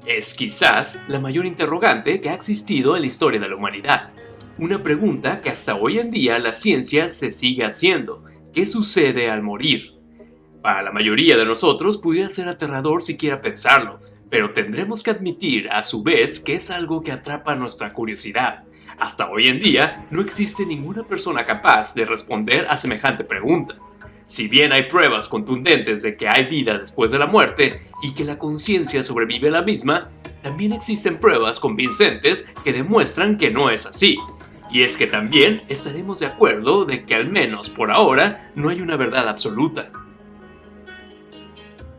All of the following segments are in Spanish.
Es quizás la mayor interrogante que ha existido en la historia de la humanidad. Una pregunta que hasta hoy en día la ciencia se sigue haciendo. ¿Qué sucede al morir? Para la mayoría de nosotros pudiera ser aterrador siquiera pensarlo, pero tendremos que admitir a su vez que es algo que atrapa nuestra curiosidad. Hasta hoy en día no existe ninguna persona capaz de responder a semejante pregunta. Si bien hay pruebas contundentes de que hay vida después de la muerte y que la conciencia sobrevive a la misma, también existen pruebas convincentes que demuestran que no es así. Y es que también estaremos de acuerdo de que al menos por ahora no hay una verdad absoluta.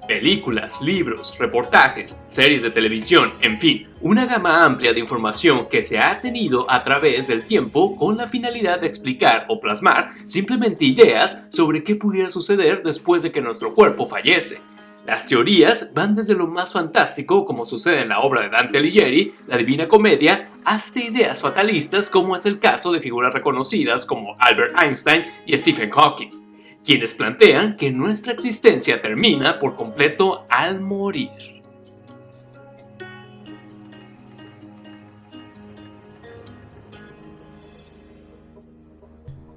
Películas, libros, reportajes, series de televisión, en fin, una gama amplia de información que se ha tenido a través del tiempo con la finalidad de explicar o plasmar simplemente ideas sobre qué pudiera suceder después de que nuestro cuerpo fallece. Las teorías van desde lo más fantástico, como sucede en la obra de Dante Alighieri, La Divina Comedia, hasta ideas fatalistas como es el caso de figuras reconocidas como Albert Einstein y Stephen Hawking, quienes plantean que nuestra existencia termina por completo al morir.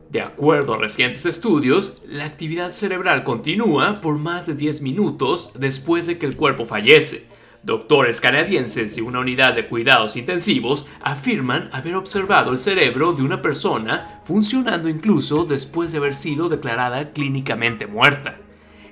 De acuerdo a recientes estudios, la actividad cerebral continúa por más de 10 minutos después de que el cuerpo fallece. Doctores canadienses y una unidad de cuidados intensivos afirman haber observado el cerebro de una persona funcionando incluso después de haber sido declarada clínicamente muerta.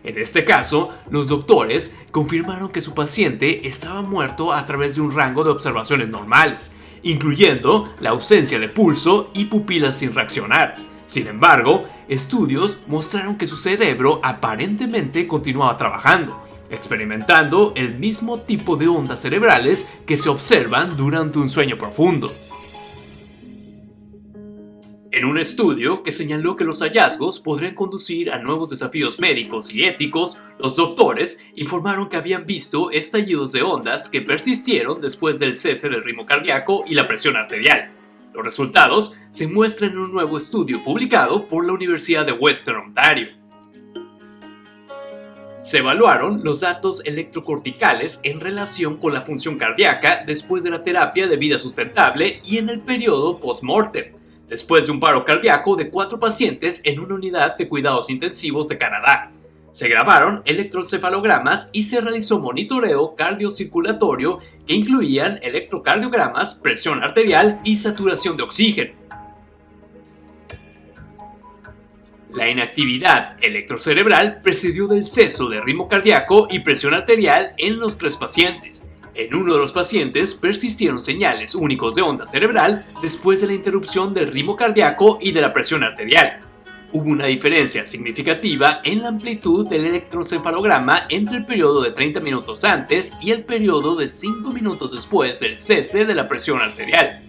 En este caso, los doctores confirmaron que su paciente estaba muerto a través de un rango de observaciones normales, incluyendo la ausencia de pulso y pupilas sin reaccionar. Sin embargo, estudios mostraron que su cerebro aparentemente continuaba trabajando, experimentando el mismo tipo de ondas cerebrales que se observan durante un sueño profundo. En un estudio que señaló que los hallazgos podrían conducir a nuevos desafíos médicos y éticos, los doctores informaron que habían visto estallidos de ondas que persistieron después del cese del ritmo cardíaco y la presión arterial. Los resultados se muestran en un nuevo estudio publicado por la Universidad de Western Ontario. Se evaluaron los datos electrocorticales en relación con la función cardíaca después de la terapia de vida sustentable y en el periodo post-mortem, después de un paro cardíaco de 4 pacientes en una unidad de cuidados intensivos de Canadá. Se grabaron electroencefalogramas y se realizó monitoreo cardiocirculatorio que incluían electrocardiogramas, presión arterial y saturación de oxígeno. La inactividad electrocerebral precedió del ceso de ritmo cardíaco y presión arterial en los 3 pacientes. En uno de los pacientes persistieron señales únicos de onda cerebral después de la interrupción del ritmo cardíaco y de la presión arterial. Hubo una diferencia significativa en la amplitud del electroencefalograma entre el periodo de 30 minutos antes y el periodo de 5 minutos después del cese de la presión arterial,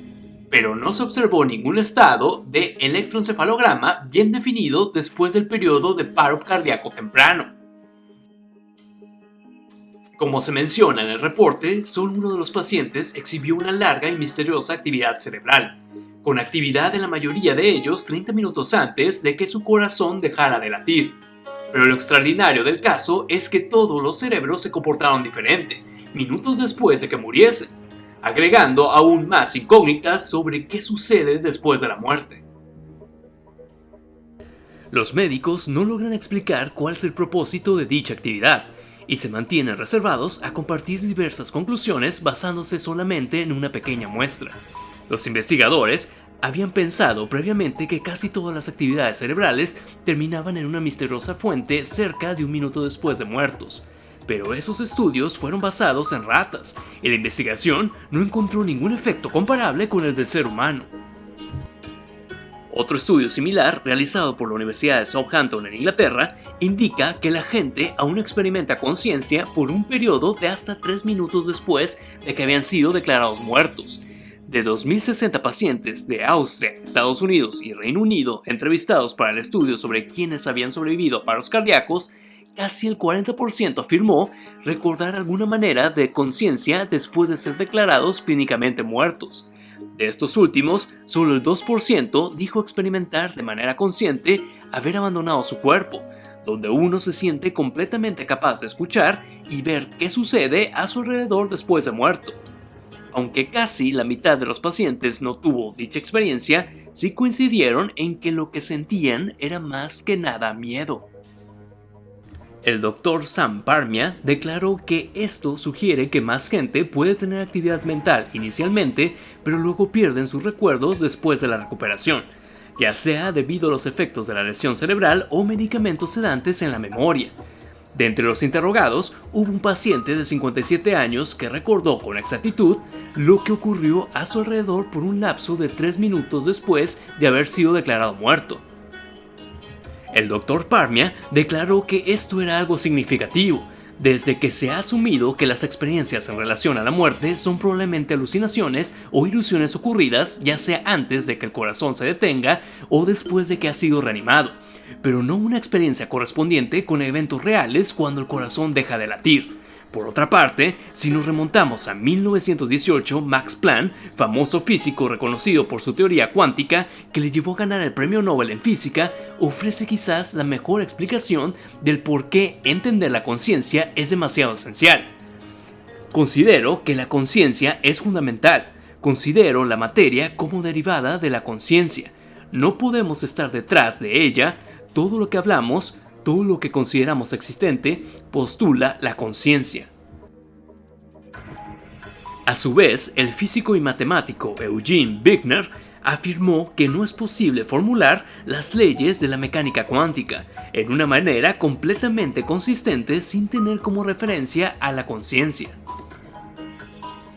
pero no se observó ningún estado de electroencefalograma bien definido después del periodo de paro cardíaco temprano. Como se menciona en el reporte, solo uno de los pacientes exhibió una larga y misteriosa actividad cerebral, con actividad en la mayoría de ellos 30 minutos antes de que su corazón dejara de latir. Pero lo extraordinario del caso es que todos los cerebros se comportaron diferente, minutos después de que muriesen, agregando aún más incógnitas sobre qué sucede después de la muerte. Los médicos no logran explicar cuál es el propósito de dicha actividad, y se mantienen reservados a compartir diversas conclusiones basándose solamente en una pequeña muestra. Los investigadores habían pensado previamente que casi todas las actividades cerebrales terminaban en una misteriosa fuente cerca de un minuto después de muertos, pero esos estudios fueron basados en ratas, y la investigación no encontró ningún efecto comparable con el del ser humano. Otro estudio similar, realizado por la Universidad de Southampton en Inglaterra, indica que la gente aún experimenta conciencia por un periodo de hasta 3 minutos después de que habían sido declarados muertos. De 2.060 pacientes de Austria, Estados Unidos y Reino Unido entrevistados para el estudio sobre quienes habían sobrevivido a paros cardíacos, casi el 40% afirmó recordar alguna manera de conciencia después de ser declarados clínicamente muertos. De estos últimos, solo el 2% dijo experimentar de manera consciente haber abandonado su cuerpo, donde uno se siente completamente capaz de escuchar y ver qué sucede a su alrededor después de muerto. Aunque casi la mitad de los pacientes no tuvo dicha experiencia, sí coincidieron en que lo que sentían era más que nada miedo. El doctor Sam Parmia declaró que esto sugiere que más gente puede tener actividad mental inicialmente, pero luego pierden sus recuerdos después de la recuperación, ya sea debido a los efectos de la lesión cerebral o medicamentos sedantes en la memoria. De entre los interrogados, hubo un paciente de 57 años que recordó con exactitud lo que ocurrió a su alrededor por un lapso de 3 minutos después de haber sido declarado muerto. El Dr. Parmia declaró que esto era algo significativo, desde que se ha asumido que las experiencias en relación a la muerte son probablemente alucinaciones o ilusiones ocurridas ya sea antes de que el corazón se detenga o después de que ha sido reanimado, pero no una experiencia correspondiente con eventos reales cuando el corazón deja de latir. Por otra parte, si nos remontamos a 1918, Max Planck, famoso físico reconocido por su teoría cuántica que le llevó a ganar el premio Nobel en física, ofrece quizás la mejor explicación del por qué entender la conciencia es demasiado esencial. Considero que la conciencia es fundamental. Considero la materia como derivada de la conciencia. No podemos estar detrás de ella. Todo lo que hablamos, todo lo que consideramos existente, postula la conciencia. A su vez, el físico y matemático Eugene Wigner afirmó que no es posible formular las leyes de la mecánica cuántica en una manera completamente consistente sin tener como referencia a la conciencia.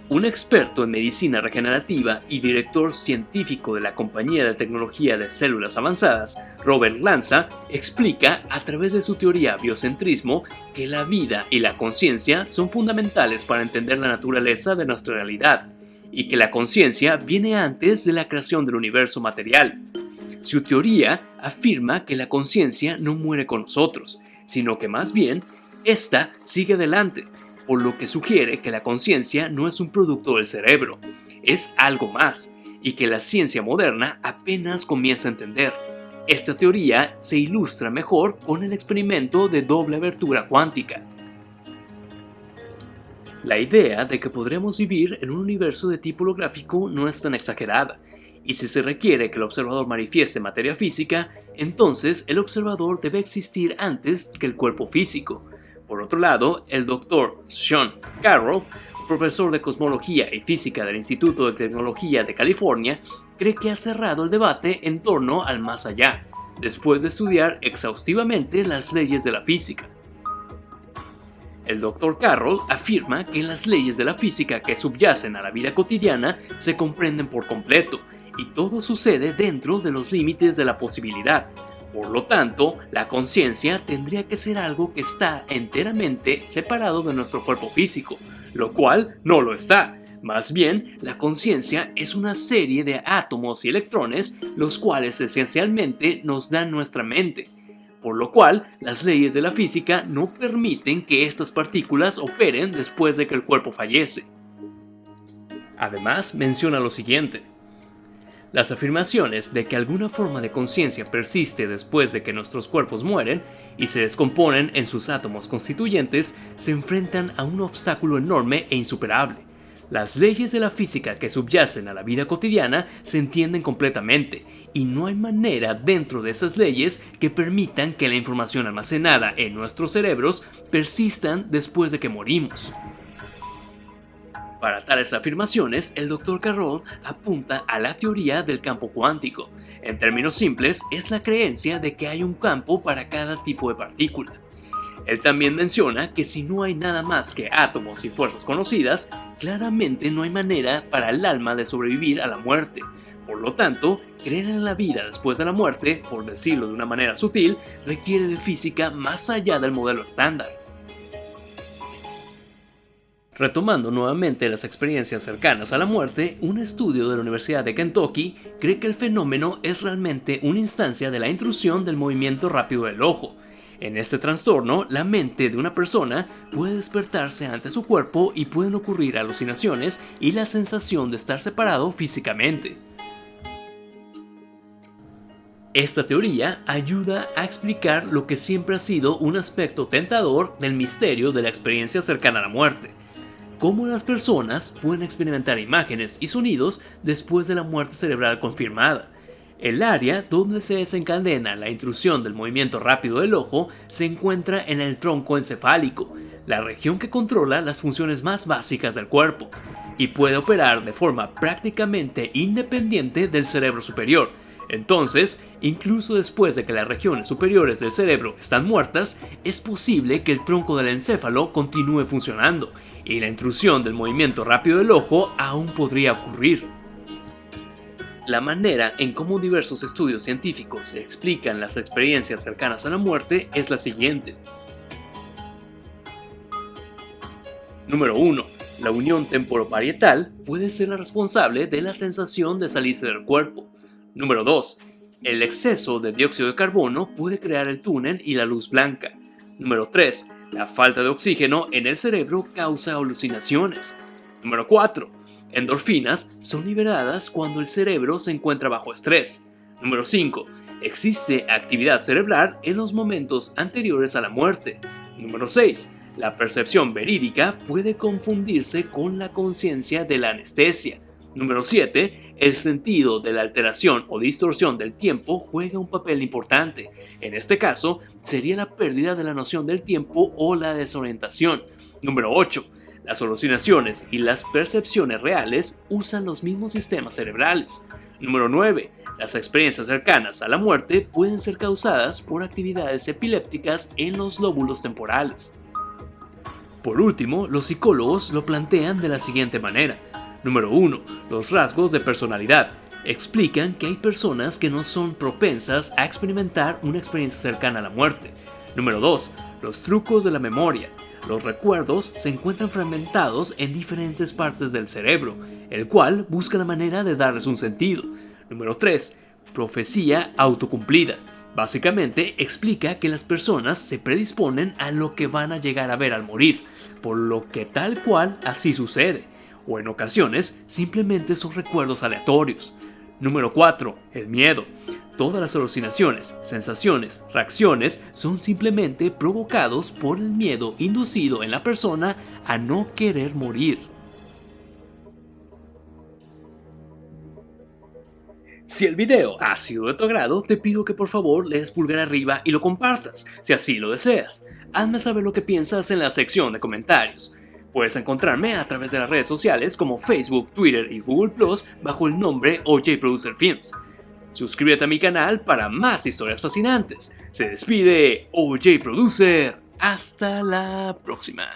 Un experto en medicina regenerativa y director científico de la compañía de tecnología de células avanzadas, Robert Lanza, explica a través de su teoría biocentrismo que la vida y la conciencia son fundamentales para entender la naturaleza de nuestra realidad, y que la conciencia viene antes de la creación del universo material. Su teoría afirma que la conciencia no muere con nosotros, sino que más bien, ésta sigue adelante, por lo que sugiere que la conciencia no es un producto del cerebro, es algo más, y que la ciencia moderna apenas comienza a entender. Esta teoría se ilustra mejor con el experimento de doble abertura cuántica. La idea de que podremos vivir en un universo de tipo holográfico no es tan exagerada, y si se requiere que el observador manifieste materia física, entonces el observador debe existir antes que el cuerpo físico. Por otro lado, el Dr. Sean Carroll, profesor de cosmología y física del Instituto de Tecnología de California, cree que ha cerrado el debate en torno al más allá, después de estudiar exhaustivamente las leyes de la física. El Dr. Carroll afirma que las leyes de la física que subyacen a la vida cotidiana se comprenden por completo, y todo sucede dentro de los límites de la posibilidad. Por lo tanto, la conciencia tendría que ser algo que está enteramente separado de nuestro cuerpo físico, lo cual no lo está. Más bien, la conciencia es una serie de átomos y electrones, los cuales esencialmente nos dan nuestra mente, por lo cual las leyes de la física no permiten que estas partículas operen después de que el cuerpo fallece. Además, menciona lo siguiente. Las afirmaciones de que alguna forma de conciencia persiste después de que nuestros cuerpos mueren y se descomponen en sus átomos constituyentes se enfrentan a un obstáculo enorme e insuperable. Las leyes de la física que subyacen a la vida cotidiana se entienden completamente, y no hay manera dentro de esas leyes que permitan que la información almacenada en nuestros cerebros persistan después de que morimos. Para tales afirmaciones, el Dr. Carroll apunta a la teoría del campo cuántico. En términos simples, es la creencia de que hay un campo para cada tipo de partícula. Él también menciona que si no hay nada más que átomos y fuerzas conocidas, claramente no hay manera para el alma de sobrevivir a la muerte. Por lo tanto, creer en la vida después de la muerte, por decirlo de una manera sutil, requiere de física más allá del modelo estándar. Retomando nuevamente las experiencias cercanas a la muerte, un estudio de la Universidad de Kentucky cree que el fenómeno es realmente una instancia de la intrusión del movimiento rápido del ojo. En este trastorno, la mente de una persona puede despertarse ante su cuerpo y pueden ocurrir alucinaciones y la sensación de estar separado físicamente. Esta teoría ayuda a explicar lo que siempre ha sido un aspecto tentador del misterio de la experiencia cercana a la muerte: cómo las personas pueden experimentar imágenes y sonidos después de la muerte cerebral confirmada. El área donde se desencadena la intrusión del movimiento rápido del ojo se encuentra en el tronco encefálico, la región que controla las funciones más básicas del cuerpo, y puede operar de forma prácticamente independiente del cerebro superior. Entonces, incluso después de que las regiones superiores del cerebro están muertas, es posible que el tronco del encéfalo continúe funcionando, y la intrusión del movimiento rápido del ojo aún podría ocurrir. La manera en cómo diversos estudios científicos explican las experiencias cercanas a la muerte es la siguiente. Número 1. La unión temporoparietal puede ser la responsable de la sensación de salirse del cuerpo. Número 2. El exceso de dióxido de carbono puede crear el túnel y la luz blanca. Número 3. La falta de oxígeno en el cerebro causa alucinaciones. Número 4. Endorfinas son liberadas cuando el cerebro se encuentra bajo estrés. Número 5. Existe actividad cerebral en los momentos anteriores a la muerte. Número 6. La percepción verídica puede confundirse con la conciencia de la anestesia. Número 7. El sentido de la alteración o distorsión del tiempo juega un papel importante. En este caso, sería la pérdida de la noción del tiempo o la desorientación. Número 8. Las alucinaciones y las percepciones reales usan los mismos sistemas cerebrales. Número 9. Las experiencias cercanas a la muerte pueden ser causadas por actividades epilépticas en los lóbulos temporales. Por último, los psicólogos lo plantean de la siguiente manera. Número 1. Los rasgos de personalidad explican que hay personas que no son propensas a experimentar una experiencia cercana a la muerte. Número 2. Los trucos de la memoria. Los recuerdos se encuentran fragmentados en diferentes partes del cerebro, el cual busca la manera de darles un sentido. Número 3. Profecía autocumplida. Básicamente explica que las personas se predisponen a lo que van a llegar a ver al morir, por lo que tal cual así sucede, o en ocasiones simplemente son recuerdos aleatorios. Número 4. El miedo. Todas las alucinaciones, sensaciones, reacciones son simplemente provocados por el miedo inducido en la persona a no querer morir. Si el video ha sido de tu agrado, te pido que por favor le des pulgar arriba y lo compartas, si así lo deseas. Hazme saber lo que piensas en la sección de comentarios. Puedes encontrarme a través de las redes sociales como Facebook, Twitter y Google Plus bajo el nombre OJ Producer Films. Suscríbete a mi canal para más historias fascinantes. Se despide OJ Producer. Hasta la próxima.